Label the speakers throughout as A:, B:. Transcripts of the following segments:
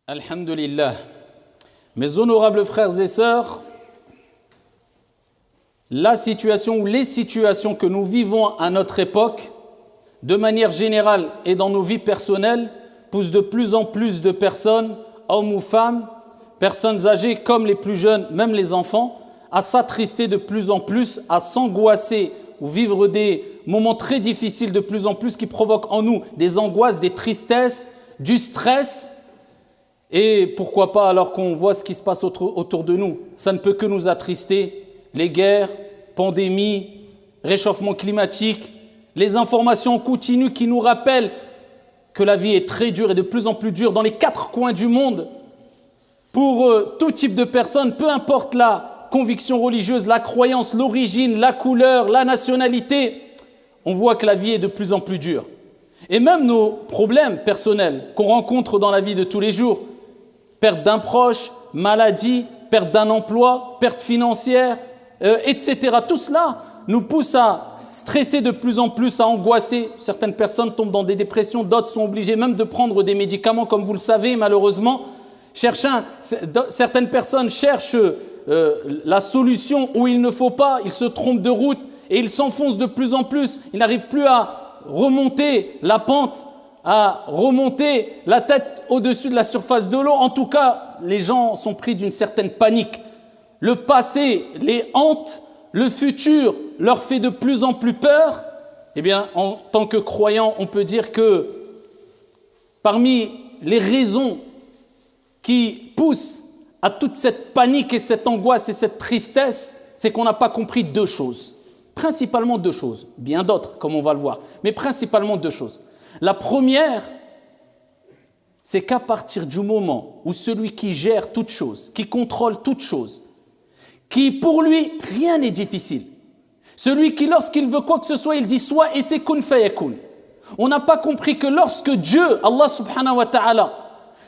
A: Alhamdulillah. Mes honorables frères et sœurs, la situation ou les situations que nous vivons à notre époque, de manière générale et dans nos vies personnelles, poussent de plus en plus de personnes, hommes ou femmes, personnes âgées comme les plus jeunes, même les enfants, à s'attrister de plus en plus, à s'angoisser ou vivre des moments très difficiles de plus en plus qui provoquent en nous des angoisses, des tristesses, du stress. Et pourquoi pas, alors qu'on voit ce qui se passe autour de nous, ça ne peut que nous attrister. Les guerres, pandémies, réchauffement climatique, les informations continues qui nous rappellent que la vie est très dure et de plus en plus dure dans les 4 coins du monde. Pour tout type de personnes, peu importe la conviction religieuse, la croyance, l'origine, la couleur, la nationalité, on voit que la vie est de plus en plus dure. Et même nos problèmes personnels qu'on rencontre dans la vie de tous les jours, perte d'un proche, maladie, perte d'un emploi, perte financière, etc. Tout cela nous pousse à stresser de plus en plus, à angoisser. Certaines personnes tombent dans des dépressions, d'autres sont obligées même de prendre des médicaments, comme vous le savez, malheureusement. Certaines personnes cherchent la solution où il ne faut pas, ils se trompent de route et ils s'enfoncent de plus en plus. Ils n'arrivent plus à remonter la pente, à remonter la tête au-dessus de la surface de l'eau. En tout cas, les gens sont pris d'une certaine panique. Le passé les hante, le futur leur fait de plus en plus peur. Eh bien, en tant que croyant, on peut dire que parmi les raisons qui poussent à toute cette panique et cette angoisse et cette tristesse, c'est qu'on n'a pas compris 2 choses. Principalement 2 choses, bien d'autres comme on va le voir, mais principalement 2 choses. La première, c'est qu'à partir du moment où celui qui gère toute chose, qui contrôle toute chose, qui pour lui rien n'est difficile, celui qui lorsqu'il veut quoi que ce soit, il dit soit et c'est kun fayakun. On n'a pas compris que lorsque Dieu, Allah subhanahu wa ta'ala,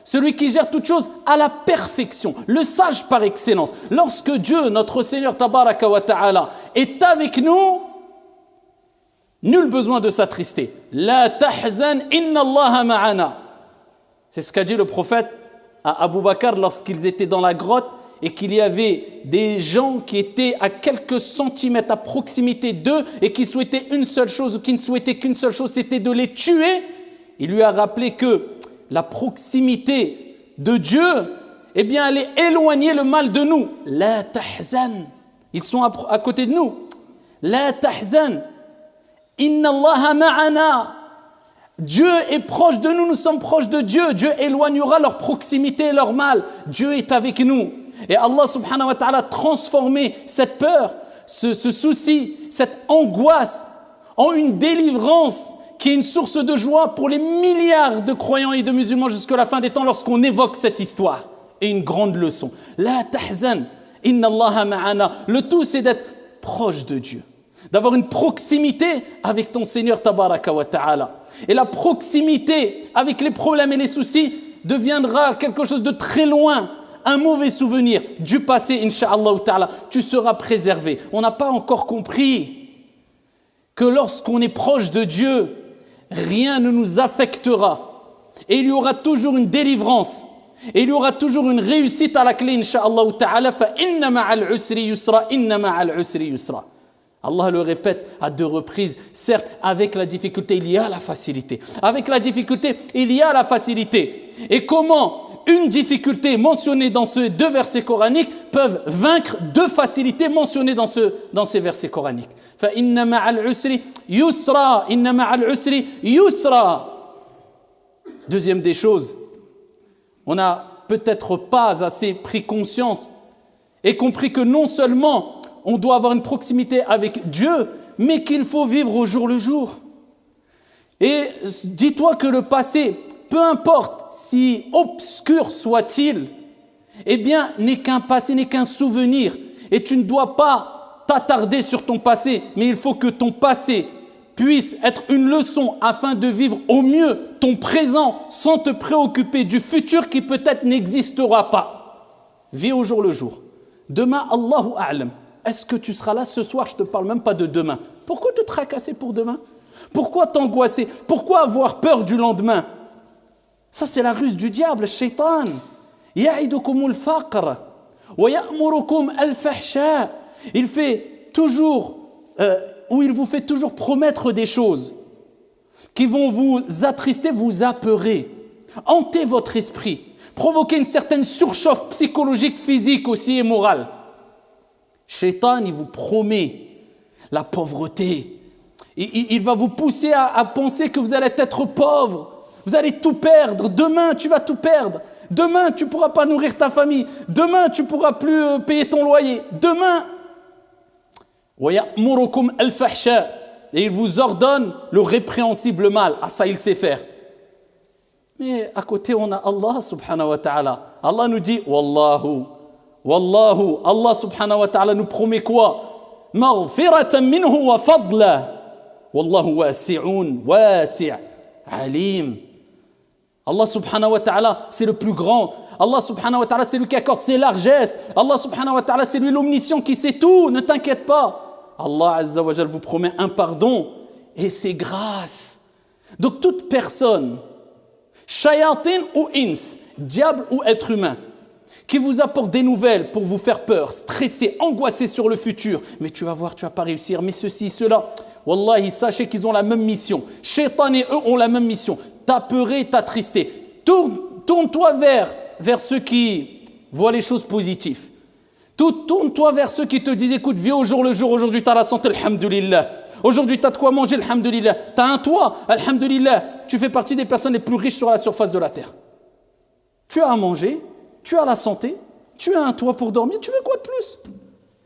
A: celui qui gère toute chose à la perfection, le sage par excellence, lorsque Dieu, notre Seigneur tabaraka wa ta'ala, est avec nous, nul besoin de s'attrister. La tahzan inna Allah ma'ana. C'est ce qu'a dit le prophète à Abu Bakr lorsqu'ils étaient dans la grotte et qu'il y avait des gens qui étaient à quelques centimètres à proximité d'eux et qui souhaitaient une seule chose ou qui ne souhaitaient qu'une seule chose, c'était de les tuer. Il lui a rappelé que la proximité de Dieu, eh bien, elle est éloignée le mal de nous. La tahzan. Ils sont à côté de nous. La tahzan. Inna Allah ma'ana. Dieu est proche de nous, nous sommes proches de Dieu. Dieu éloignera leur proximité et leur mal. Dieu est avec nous. Et Allah subhanahu wa ta'ala a transformé cette peur, ce souci, cette angoisse en une délivrance qui est une source de joie pour les milliards de croyants et de musulmans jusqu'à la fin des temps lorsqu'on évoque cette histoire. Et une grande leçon. La tahzan, inna Allah ma'ana. Le tout, c'est d'être proche de Dieu, d'avoir une proximité avec ton Seigneur tabaraka wa ta'ala. Et la proximité avec les problèmes et les soucis deviendra quelque chose de très loin, un mauvais souvenir du passé, incha'Allah ta'ala. Tu seras préservé. On n'a pas encore compris que lorsqu'on est proche de Dieu, rien ne nous affectera. Et il y aura toujours une délivrance. Et il y aura toujours une réussite à la clé, incha'Allah ta'ala. Fa inna ma'al usri yusra, inna ma'al usri yusra. Allah le répète à 2 reprises. Certes, avec la difficulté, il y a la facilité. Avec la difficulté, il y a la facilité. Et comment une difficulté mentionnée dans ces 2 versets coraniques peuvent vaincre 2 facilités mentionnées dans ces versets coraniques. Fa inna ma'al usri yusra, inna ma'al usri yusra. Deuxième des choses, on n'a peut-être pas assez pris conscience et compris que non seulement on doit avoir une proximité avec Dieu, mais qu'il faut vivre au jour le jour. Et dis-toi que le passé, peu importe si obscur soit-il, eh bien, n'est qu'un passé, n'est qu'un souvenir. Et tu ne dois pas t'attarder sur ton passé, mais il faut que ton passé puisse être une leçon afin de vivre au mieux ton présent sans te préoccuper du futur qui peut-être n'existera pas. Vis au jour le jour. Demain, Allahu a'lam. Est-ce que tu seras là ce soir? Je ne te parle même pas de demain. Pourquoi te tracasser pour demain? Pourquoi t'angoisser? Pourquoi avoir peur du lendemain? Ça, c'est la ruse du diable, le shaitan. Ya'idukumul faqr wa ya'murukum al-fahsha. Il fait toujours, ou il vous fait toujours promettre des choses qui vont vous attrister, vous apeurer, hanter votre esprit, provoquer une certaine surchauffe psychologique, physique aussi et morale. Shaitan, il vous promet la pauvreté. Il va vous pousser à penser que vous allez être pauvre. Vous allez tout perdre. Demain, tu vas tout perdre. Demain, tu ne pourras pas nourrir ta famille. Demain, tu ne pourras plus payer ton loyer. Demain, et il vous ordonne le répréhensible mal. Ah, ça, il sait faire. Mais à côté, on a Allah subhanahu wa ta'ala. Allah nous dit, Wallahu, Allah subhanahu wa ta'ala nous promet quoi? Maghfiratan minhu wa fadla. Wallahu wasi'un, wasi' alim. Allah subhanahu wa ta'ala, c'est le plus grand. Allah subhanahu wa ta'ala, c'est lui qui accorde ses largesses. Allah subhanahu wa ta'ala, c'est lui l'omniscient qui sait tout. Ne t'inquiète pas. Allah azza wa jal vous promet un pardon et c'est grâce. Donc toute personne, shayatin ou ins, diable ou être humain, qui vous apporte des nouvelles pour vous faire peur, stresser, angoisser sur le futur. Mais tu vas voir, tu vas pas réussir, mais ceci, cela. Wallahi, sachez qu'ils ont la même mission. Shaitan et eux ont la même mission. T'apeurer, t'attrister. Tourne-toi vers ceux qui voient les choses positives. Tourne-toi vers ceux qui te disent, écoute, vis au jour le jour. Aujourd'hui, tu as la santé, alhamdulillah. Aujourd'hui, tu as de quoi manger, alhamdulillah. Tu as un toit, alhamdulillah. Tu fais partie des personnes les plus riches sur la surface de la terre. Tu as à manger, tu as la santé, tu as un toit pour dormir. Tu veux quoi de plus?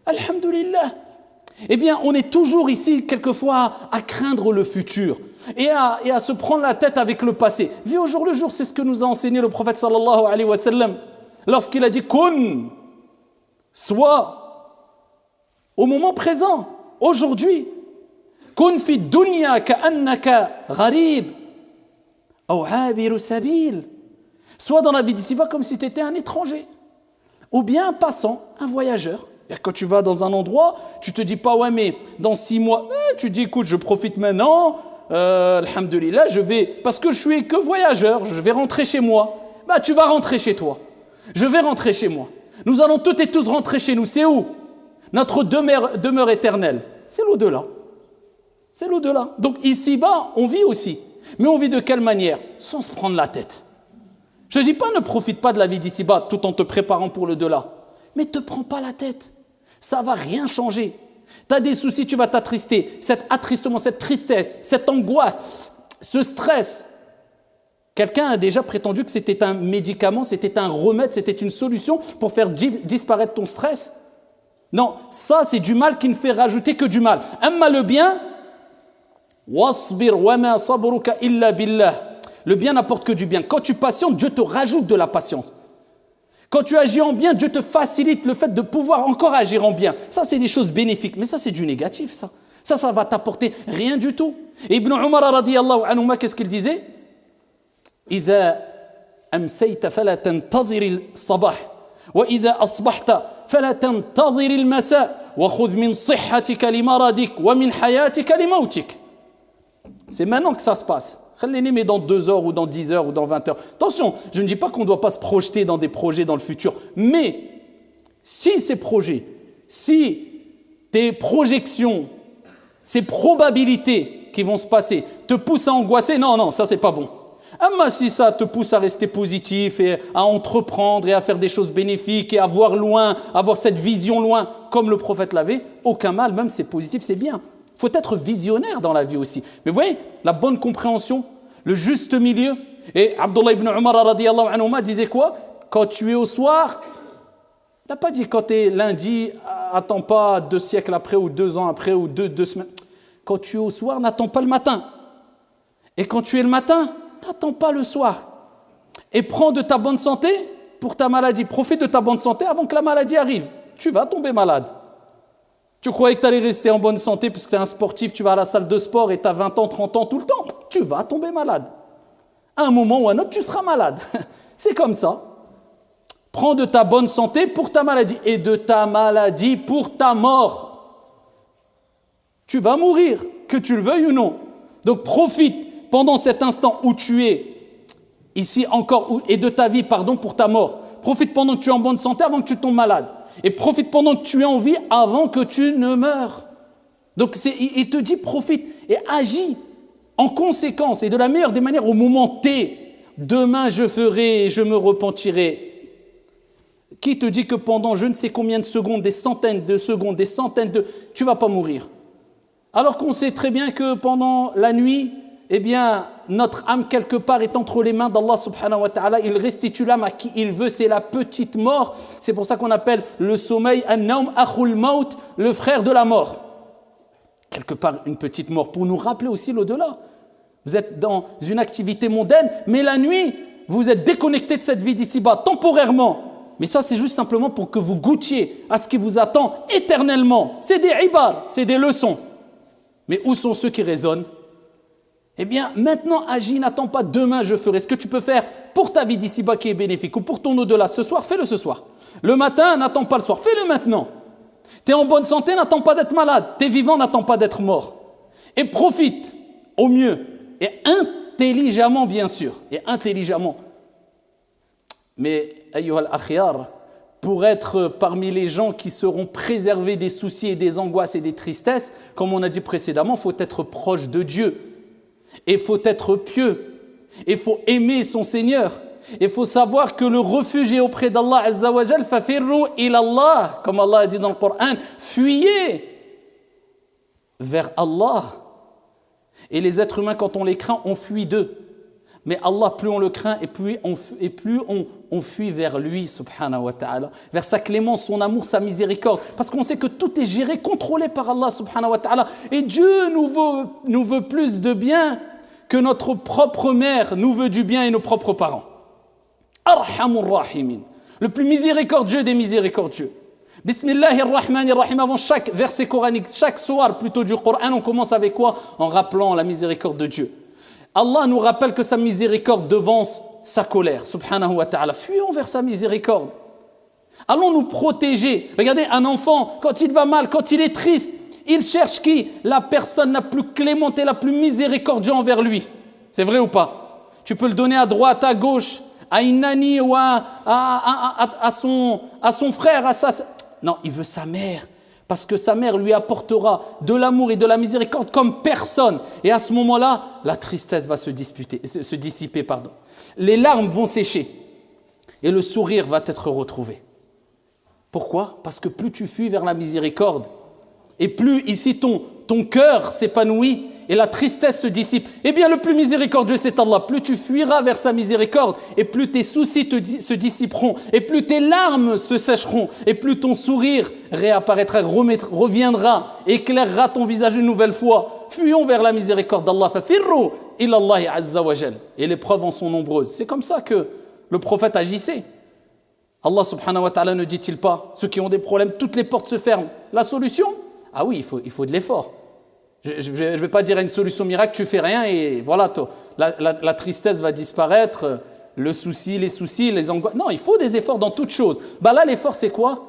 A: Alhamdulillah. Eh bien, on est toujours ici, quelquefois, à craindre le futur et à se prendre la tête avec le passé. Vis au jour le jour, c'est ce que nous a enseigné le prophète sallallahu alayhi wa sallam lorsqu'il a dit « Kun » soit au moment présent, aujourd'hui. « Kun fi dunya ka'annaka gharib ou abiru sabil » soit dans la vie d'ici-bas comme si tu étais un étranger ou bien un passant, un voyageur. Et quand tu vas dans un endroit, tu te dis pas, ouais, mais dans 6 mois, tu dis, écoute, je profite maintenant, alhamdulillah, parce que je suis que voyageur, je vais rentrer chez moi. Bah, tu vas rentrer chez toi. Je vais rentrer chez moi. Nous allons toutes et tous rentrer chez nous. C'est où? Notre demeure éternelle. C'est l'au-delà. C'est l'au-delà. Donc ici-bas, on vit aussi. Mais on vit de quelle manière? Sans se prendre la tête. Je ne dis pas, ne profite pas de la vie d'ici-bas tout en te préparant pour le delà. Mais ne te prends pas la tête. Ça ne va rien changer. Tu as des soucis, tu vas t'attrister. Cet attristement, cette tristesse, cette angoisse, ce stress. Quelqu'un a déjà prétendu que c'était un médicament, c'était un remède, c'était une solution pour faire disparaître ton stress. Non, ça c'est du mal qui ne fait rajouter que du mal. Amma le bien, wasbir wa ma sabruka illa billah. Le bien n'apporte que du bien. Quand tu patientes, Dieu te rajoute de la patience. Quand tu agis en bien, Dieu te facilite le fait de pouvoir encore agir en bien. Ça, c'est des choses bénéfiques. Mais ça, c'est du négatif, ça. Ça va t'apporter rien du tout. Et Ibn Umar, radiyallahu anhuma, qu'est-ce qu'il disait? إذا أمسيت فلا تنتظر الصباح وإذا أصبحت فلا تنتظر المساء وخذ من صحتك لمرضك ومن حياتك لموتك. C'est maintenant que ça se passe. Mais dans 2 heures ou dans 10 heures ou dans 20 heures. Attention, je ne dis pas qu'on ne doit pas se projeter dans des projets dans le futur. Mais si ces projets, si tes projections, ces probabilités qui vont se passer te poussent à angoisser, non, ça c'est pas bon. Mais si ça te pousse à rester positif et à entreprendre et à faire des choses bénéfiques et à voir loin, avoir cette vision loin, comme le prophète l'avait, aucun mal, même c'est positif, c'est bien. Il faut être visionnaire dans la vie aussi. Mais vous voyez, la bonne compréhension, le juste milieu. Et Abdullah ibn Umar radiyallahu anhuma disait quoi? Quand tu es au soir, il n'a pas dit quand tu es lundi, attends pas 2 siècles après ou 2 ans après ou 2 semaines. Quand tu es au soir, n'attends pas le matin. Et quand tu es le matin, n'attends pas le soir. Et prends de ta bonne santé pour ta maladie. Profite de ta bonne santé avant que la maladie arrive. Tu vas tomber malade. Tu croyais que tu allais rester en bonne santé parce que tu es un sportif, tu vas à la salle de sport et tu as 20 ans, 30 ans tout le temps. Tu vas tomber malade. À un moment ou à un autre, tu seras malade. C'est comme ça. Prends de ta bonne santé pour ta maladie et de ta maladie pour ta mort. Tu vas mourir, que tu le veuilles ou non. Donc profite pendant cet instant où tu es ici encore, et de ta vie, pardon, pour ta mort. Profite pendant que tu es en bonne santé avant que tu tombes malade. Et profite pendant que tu es en vie avant que tu ne meurs. Donc il te dit profite et agis en conséquence et de la meilleure des manières au moment T. Demain je ferai et je me repentirai. Qui te dit que pendant je ne sais combien de secondes, des centaines de secondes, des centaines de... Tu ne vas pas mourir. Alors qu'on sait très bien que pendant la nuit, eh bien, notre âme quelque part est entre les mains d'Allah subhanahu wa ta'ala. Il restitue l'âme à qui il veut, c'est la petite mort. C'est pour ça qu'on appelle le sommeil an-nawm akhul maut, le frère de la mort. Quelque part une petite mort pour nous rappeler aussi l'au-delà. Vous êtes dans une activité mondaine, mais la nuit, vous êtes déconnecté de cette vie d'ici-bas, temporairement. Mais ça, c'est juste simplement pour que vous goûtiez à ce qui vous attend éternellement. C'est des ibad, c'est des leçons. Mais où sont ceux qui raisonnent? Eh bien, maintenant, agis, n'attends pas demain, je ferai. Ce que tu peux faire pour ta vie d'ici-bas qui est bénéfique ou pour ton au-delà ce soir, fais-le ce soir. Le matin, n'attends pas le soir, fais-le maintenant. Tu es en bonne santé, n'attends pas d'être malade. Tu es vivant, n'attends pas d'être mort. Et profite au mieux et intelligemment, bien sûr. Et intelligemment. Mais, ayyuhal akhyar, pour être parmi les gens qui seront préservés des soucis et des angoisses et des tristesses, comme on a dit précédemment, il faut être proche de Dieu. Et il faut être pieux. Il faut aimer son Seigneur. Il faut savoir que le refuge est auprès d'Allah Azza wa Jal. Fafirru ilallah, comme Allah a dit dans le Coran. Fuyez vers Allah. Et les êtres humains, quand on les craint, on fuit d'eux. Mais Allah, plus on le craint et plus on fuit vers lui, subhanahu wa ta'ala, vers sa clémence, son amour, sa miséricorde. Parce qu'on sait que tout est géré, contrôlé par Allah, subhanahu wa ta'ala. Et Dieu nous veut plus de bien que notre propre mère nous veut du bien et nos propres parents. Arhamur rahimin, le plus miséricordieux des miséricordieux. Bismillahirrahmanirrahim. Avant chaque verset coranique, chaque soir plutôt du Coran, on commence avec quoi? En rappelant la miséricorde de Dieu. Allah nous rappelle que sa miséricorde devance sa colère, subhanahu wa ta'ala. Fuyons vers sa miséricorde. Allons nous protéger. Regardez, un enfant, quand il va mal, quand il est triste, il cherche qui? La personne la plus clémente et la plus miséricordieuse envers lui. C'est vrai ou pas? Tu peux le donner à droite, à gauche, à une nanny ou à son frère, à sa... Non, il veut sa mère. Parce que sa mère lui apportera de l'amour et de la miséricorde comme personne. Et à ce moment-là, la tristesse va se dissiper. Les larmes vont sécher. Et le sourire va être retrouvé. Pourquoi? Parce que plus tu fuis vers la miséricorde, et plus ici ton cœur s'épanouit, et la tristesse se dissipe. Eh bien, le plus miséricordieux, c'est Allah. Plus tu fuiras vers sa miséricorde, et plus tes soucis se dissiperont, et plus tes larmes se sécheront, et plus ton sourire réapparaîtra, reviendra, éclairera ton visage une nouvelle fois. Fuyons vers la miséricorde d'Allah. Fafirru ilallahi azza wa jal. Et les preuves en sont nombreuses. C'est comme ça que le prophète agissait. Allah subhanahu wa ta'ala ne dit-il pas, ceux qui ont des problèmes, toutes les portes se ferment. La solution? Ah oui, il faut de l'effort. Je ne vais pas dire une solution miracle, tu fais rien et voilà, la tristesse va disparaître, le souci, les angoisses. Non, il faut des efforts dans toutes choses. Bah là, l'effort, c'est quoi?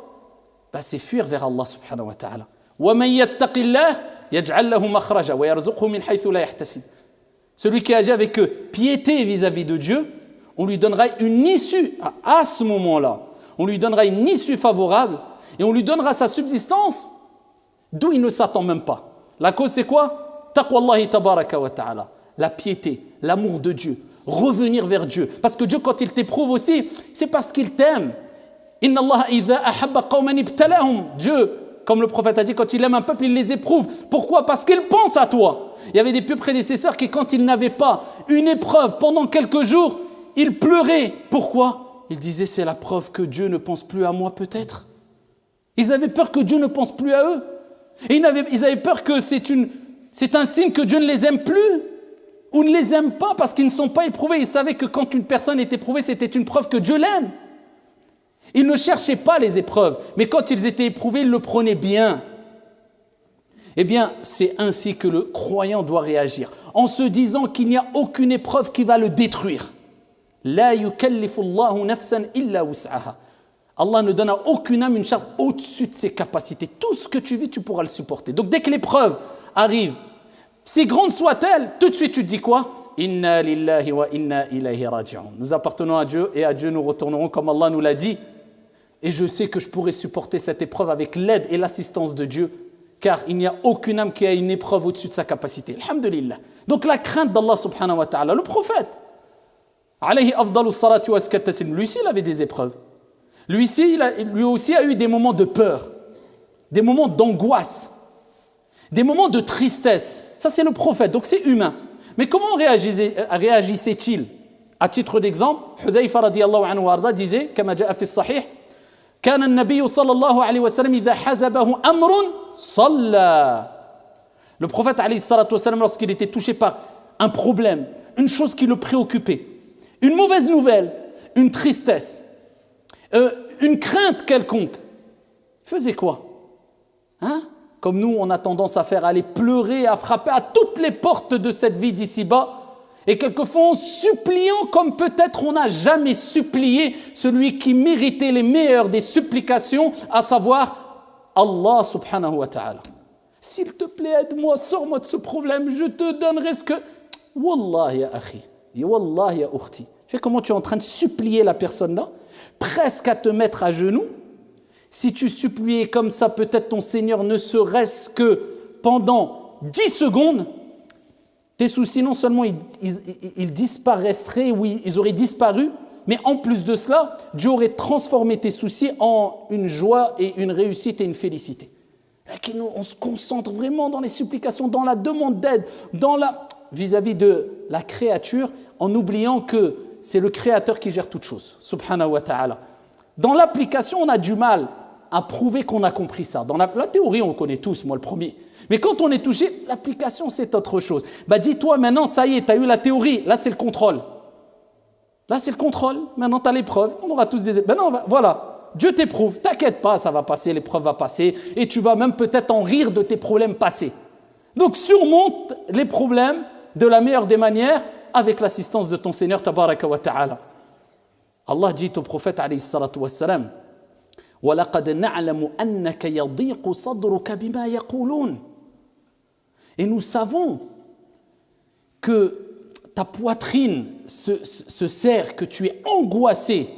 A: Bah, c'est fuir vers Allah subhanahu wa ta'ala. وَمَنْ يَتَّقِ اللَّهِ يَجْعَلْ لَهُ مَخْرَجًا وَيَرْزُقْهُ مِنْ حَيْثُ لَا يَحْتَسِبُ. Celui qui agit avec piété vis-à-vis de Dieu, on lui donnera une issue à ce moment-là. On lui donnera une issue favorable et on lui donnera sa subsistance d'où il ne s'attend même pas. La cause, c'est quoi? Taqwallahi tabaraka wa ta'ala. La piété, l'amour de Dieu. Revenir vers Dieu. Parce que Dieu, quand il t'éprouve aussi, c'est parce qu'il t'aime. Inna Allah idha ahabba qawman ibtalahum. Dieu, comme le prophète a dit, quand il aime un peuple, il les éprouve. Pourquoi? Parce qu'il pense à toi. Il y avait des pieux prédécesseurs qui, quand ils n'avaient pas une épreuve pendant quelques jours, ils pleuraient. Pourquoi? Ils disaient, c'est la preuve que Dieu ne pense plus à moi peut-être. Ils avaient peur que Dieu ne pense plus à eux. Et ils avaient peur que c'est un signe que Dieu ne les aime plus ou ne les aime pas parce qu'ils ne sont pas éprouvés. Ils savaient que quand une personne est éprouvée, c'était une preuve que Dieu l'aime. Ils ne cherchaient pas les épreuves, mais quand ils étaient éprouvés, ils le prenaient bien. Eh bien, c'est ainsi que le croyant doit réagir, en se disant qu'il n'y a aucune épreuve qui va le détruire. La yukallifu Allahu nafsan illa wus'aha. Allah ne donne à aucune âme une charge au-dessus de ses capacités. Tout ce que tu vis, tu pourras le supporter. Donc dès que l'épreuve arrive, si grande soit-elle, tout de suite tu te dis quoi? Inna lillahi wa inna ilayhi raji'un. Nous appartenons à Dieu et à Dieu nous retournerons comme Allah nous l'a dit. Et je sais que je pourrai supporter cette épreuve avec l'aide et l'assistance de Dieu, car il n'y a aucune âme qui a une épreuve au-dessus de sa capacité. Alhamdulillah. Donc la crainte d'Allah subhanahu wa ta'ala, le prophète, alayhi afdalu salati wa azka taslim, lui aussi il avait des épreuves. Lui aussi a eu des moments de peur, des moments d'angoisse, des moments de tristesse. Ça c'est le prophète, donc c'est humain. Mais comment réagissait-il? À titre d'exemple, Hudayfa radiyallahu anhu warda disait, kama ja'a fi sahih, كان النبي صلى الله عليه وسلم إذا حزبه أمر صلى. Le prophète alayhi salatu wasalam, lorsqu'il était touché par un problème, une chose qui le préoccupait, une mauvaise nouvelle, une tristesse, une crainte quelconque, il faisait quoi? Comme nous, on a tendance à faire, aller pleurer, à frapper à toutes les portes de cette vie d'ici-bas, et quelquefois en suppliant comme peut-être on n'a jamais supplié celui qui méritait les meilleures des supplications, à savoir Allah subhanahu wa ta'ala. S'il te plaît, aide-moi, sors-moi de ce problème, je te donnerai ce que... Wallah ya akhi, wallah ya ukhti. Tu sais comment tu es en train de supplier la personne là, presque à te mettre à genoux. Si tu suppliais comme ça, peut-être ton Seigneur ne serait-ce que pendant 10 secondes, tes soucis, non seulement ils disparaîtraient, oui, ils auraient disparu, mais en plus de cela, Dieu aurait transformé tes soucis en une joie et une réussite et une félicité. Nous, on se concentre vraiment dans les supplications, dans la demande d'aide, vis-à-vis de la créature, en oubliant que c'est le Créateur qui gère toutes choses, subhanahu wa ta'ala. Dans l'application, on a du mal à prouver qu'on a compris ça. Dans la théorie, on le connaît tous, moi le premier. Mais quand on est touché, l'application, c'est autre chose. Dis-toi maintenant, ça y est, tu as eu la théorie, là c'est le contrôle. Là c'est le contrôle, maintenant tu as l'épreuve, on aura tous des... voilà, Dieu t'éprouve, t'inquiète pas, ça va passer, l'épreuve va passer, et tu vas même peut-être en rire de tes problèmes passés. Donc surmonte les problèmes de la meilleure des manières avec l'assistance de ton Seigneur, tabaraka wa ta'ala. Allah dit au prophète, alayhi salatu wassalam, وَلَقَدْ نَعْلَمُ أَنَّكَ يَضِيقُ صَدْرُكَ بِمَا يَقُولُونَ. Et nous savons que ta poitrine se serre, que tu es angoissé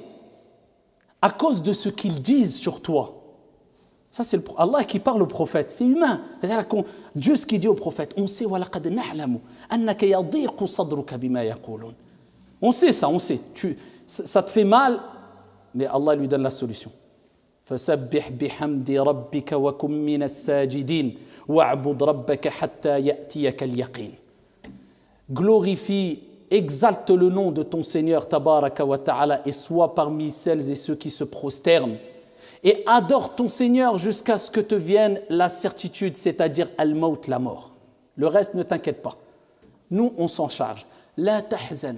A: à cause de ce qu'ils disent sur toi. Ça, c'est Allah qui parle au prophète, c'est humain. Dieu, ce qu'il dit au prophète, on sait, وَلَقَدْ نَعْلَمُ أَنَّكَ يَضِيقُ صَدْرُكَ بِمَا يَقُولُونَ. On sait ça, on sait. Ça te fait mal, mais Allah lui donne la solution. فسبح بحمد ربك وكن من الساجدين واعبد ربك حتى يأتيك اليقين. Glorifie, exalte le nom de ton Seigneur tabaraka wa ta'ala et sois parmi celles et ceux qui se prosternent et adore ton Seigneur jusqu'à ce que te vienne la certitude, c'est-à-dire al-maut, la mort. Le reste, ne t'inquiète pas. Nous, on s'en charge. La tahzan,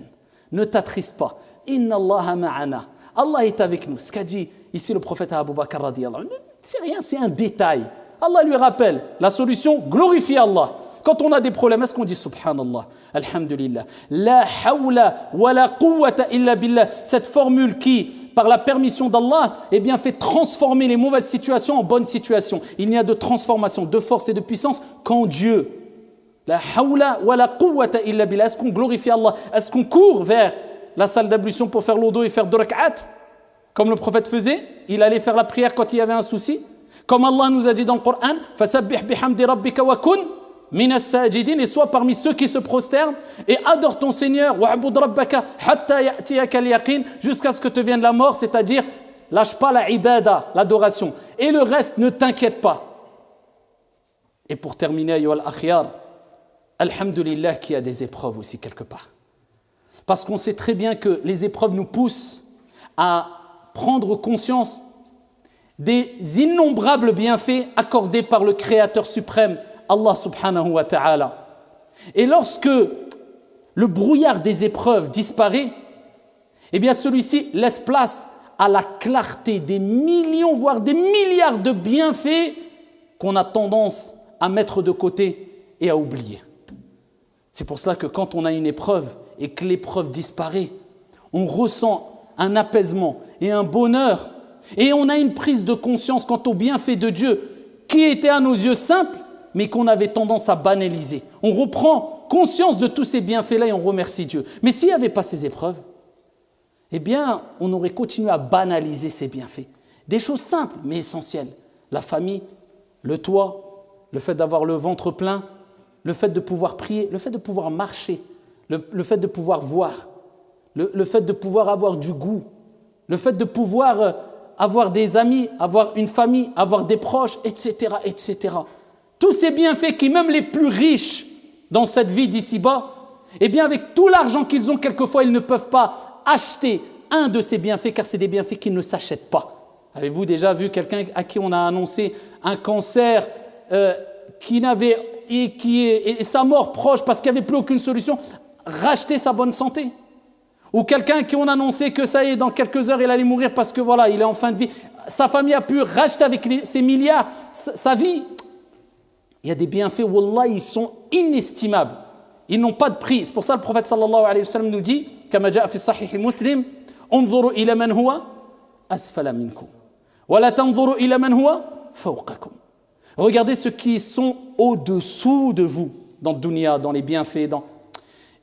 A: ne t'attriste pas. Inna Allaha ma'ana. Allah est avec nous. Ce qu'a dit ici le prophète Abu Bakr radiyallahu anhu, c'est rien, c'est un détail. Allah lui rappelle la solution, glorifie Allah. Quand on a des problèmes, est-ce qu'on dit subhanallah, alhamdulillah, la hawla wa la quwwata illa billah, cette formule qui, par la permission d'Allah, eh bien, fait transformer les mauvaises situations en bonnes situations. Il n'y a de transformation, de force et de puissance qu'en Dieu. La hawla wa la quwwata illa billah. Est-ce qu'on glorifie Allah? Est-ce qu'on court vers la salle d'ablution pour faire l'odo et faire 2 rak'at, comme le prophète faisait? Il allait faire la prière quand il y avait un souci. Comme Allah nous a dit dans le Coran, fasabbih bihamdi rabbika wa kun minas sajidin, et sois parmi ceux qui se prosternent et adore ton Seigneur, wa'bud rabbaka hatta ya'tiyaka al-yaqin, jusqu'à ce que te vienne la mort, c'est-à-dire lâche pas la ibada, l'adoration, et le reste ne t'inquiète pas. Et pour terminer, ayyuha al-akhyar, alhamdulillah qu'il y a des épreuves aussi quelque part. Parce qu'on sait très bien que les épreuves nous poussent à prendre conscience des innombrables bienfaits accordés par le Créateur suprême, Allah subhanahu wa ta'ala. Et lorsque le brouillard des épreuves disparaît, eh bien celui-ci laisse place à la clarté des millions, voire des milliards de bienfaits qu'on a tendance à mettre de côté et à oublier. C'est pour cela que quand on a une épreuve et que l'épreuve disparaît, on ressent un apaisement et un bonheur, et on a une prise de conscience quant aux bienfaits de Dieu qui étaient à nos yeux simples, mais qu'on avait tendance à banaliser. On reprend conscience de tous ces bienfaits-là et on remercie Dieu. Mais s'il n'y avait pas ces épreuves, eh bien, on aurait continué à banaliser ces bienfaits. Des choses simples, mais essentielles. La famille, le toit, le fait d'avoir le ventre plein, le fait de pouvoir prier, le fait de pouvoir marcher, le fait de pouvoir voir, le fait de pouvoir avoir du goût, le fait de pouvoir avoir des amis, avoir une famille, avoir des proches, etc., etc. Tous ces bienfaits qui, même les plus riches dans cette vie d'ici-bas, eh bien, avec tout l'argent qu'ils ont, quelquefois, ils ne peuvent pas acheter un de ces bienfaits, car c'est des bienfaits qui ne s'achètent pas. Avez-vous déjà vu quelqu'un à qui on a annoncé un cancer et sa mort proche parce qu'il n'y avait plus aucune solution, racheter sa bonne santé? Ou quelqu'un à qui on a annoncé que ça y est, dans quelques heures, il allait mourir parce que voilà, il est en fin de vie. Sa famille a pu racheter avec ses milliards sa vie. Il y a des bienfaits, wallah, ils sont inestimables. Ils n'ont pas de prix. C'est pour ça que le prophète sallallahu alayhi wa sallam nous dit, comme jaa fi sahih Muslim, انظروا إلى من هو أسفل منكم ولا تنظروا إلى من هو فوقكم. Regardez ceux qui sont au-dessous de vous, dans le dunya, dans les bienfaits,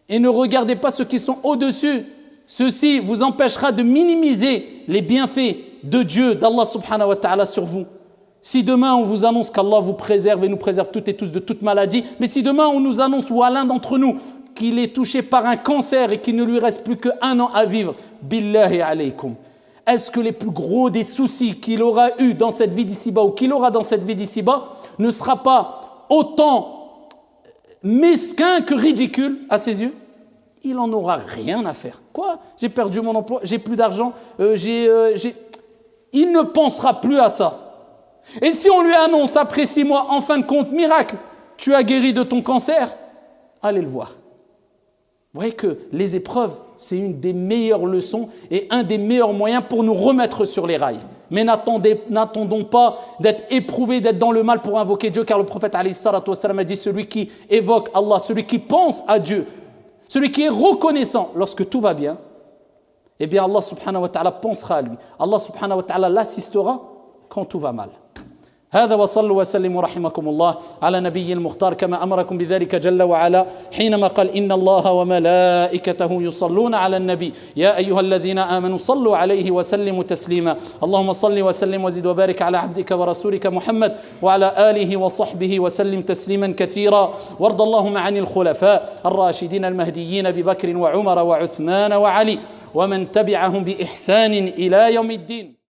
A: et ne regardez pas ceux qui sont au-dessus. Ceci vous empêchera de minimiser les bienfaits de Dieu, d'Allah subhanahu wa ta'ala sur vous. Si demain on vous annonce qu'Allah vous préserve et nous préserve toutes et tous de toute maladie, mais si demain on nous annonce, ou à l'un d'entre nous, qu'il est touché par un cancer et qu'il ne lui reste plus qu'1 an à vivre, billahi alaykum, est-ce que les plus gros des soucis qu'il aura eu dans cette vie d'ici-bas ou qu'il aura dans cette vie d'ici-bas ne sera pas autant mesquin que ridicule à ses yeux? Il n'en aura rien à faire. Quoi? J'ai perdu mon emploi, j'ai plus d'argent, il ne pensera plus à ça. Et si on lui annonce après 6 mois, en fin de compte, miracle, tu as guéri de ton cancer, allez le voir. Vous voyez que les épreuves, c'est une des meilleures leçons et un des meilleurs moyens pour nous remettre sur les rails. Mais n'attendons pas d'être éprouvés, d'être dans le mal pour invoquer Dieu, car le prophète alayhi salatu wassalam a dit, celui qui évoque Allah, celui qui pense à Dieu, celui qui est reconnaissant lorsque tout va bien, eh bien Allah subhanahu wa ta'ala pensera à lui. Allah subhanahu wa ta'ala l'assistera quand tout va mal. هذا وصلوا وسلموا رحمكم الله على نبي المختار كما أمركم بذلك جل وعلا حينما قال إن الله وملائكته يصلون على النبي يا أيها الذين آمنوا صلوا عليه وسلموا تسليما اللهم صل وسلم وزد وبارك على عبدك ورسولك محمد وعلى آله وصحبه وسلم تسليما كثيرا وارض اللهم عن الخلفاء الراشدين المهديين ببكر وعمر وعثمان وعلي ومن تبعهم بإحسان إلى يوم الدين.